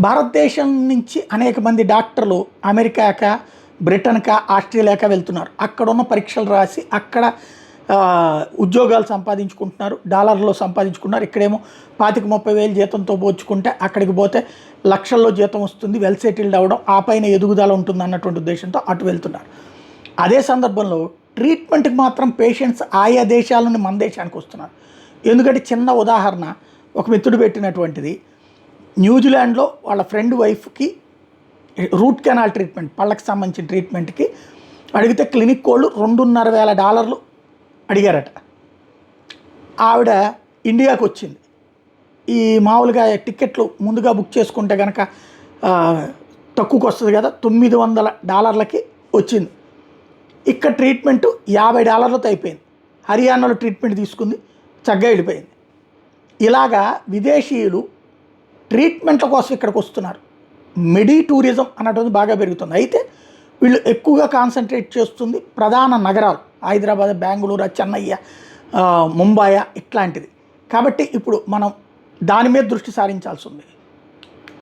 భారతదేశం నుంచి అనేక మంది డాక్టర్లు అమెరికాక, బ్రిటన్క, ఆస్ట్రేలియాక వెళ్తున్నారు. అక్కడ ఉన్న పరీక్షలు రాసి అక్కడ ఉద్యోగాలు సంపాదించుకుంటున్నారు, డాలర్లో సంపాదించుకున్నారు. ఇక్కడేమో 25-30 వేలు జీతంతో పోల్చుకుంటే అక్కడికి పోతే లక్షల్లో జీతం వస్తుంది, వెల్ సెటిల్డ్ అవ్వడం, ఆ పైన ఎదుగుదల ఉంటుంది అన్నటువంటి ఉద్దేశంతో అటు వెళ్తున్నారు. అదే సందర్భంలో ట్రీట్మెంట్కి మాత్రం పేషెంట్స్ ఆయా దేశాల నుండి మన దేశానికి వస్తున్నారు. ఎందుకంటే చిన్న ఉదాహరణ ఒక మిత్రుడు పెట్టినటువంటిది, న్యూజిలాండ్లో వాళ్ళ ఫ్రెండ్ వైఫ్కి రూట్ కెనాల్ ట్రీట్మెంట్, పళ్ళకి సంబంధించిన ట్రీట్మెంట్కి అడిగితే క్లినిక్ వాళ్ళు $2,500 అడిగారట. ఆవిడ ఇండియాకు వచ్చింది. ఈ మామూలుగా టికెట్లు ముందుగా బుక్ చేసుకుంటే కనుక తక్కువకి వస్తుంది కదా, $900 వచ్చింది. ఇక్కడ ట్రీట్మెంటు $50 అయిపోయింది. హర్యానాలో ట్రీట్మెంట్ తీసుకుంది, చక్కగా వెళ్ళిపోయింది. ఇలాగా విదేశీయులు ట్రీట్మెంట్ల కోసం ఇక్కడికి వస్తున్నారు. మెడి టూరిజం అన్నటువంటి బాగా పెరుగుతుంది. అయితే వీళ్ళు ఎక్కువగా కాన్సన్ట్రేట్ చేస్తుంది ప్రధాన నగరాలు, హైదరాబాద్, బెంగళూరు, చెన్నై, ముంబై ఇట్లాంటిది. కాబట్టి ఇప్పుడు మనం దాని మీద దృష్టి సారించాల్సి ఉంది.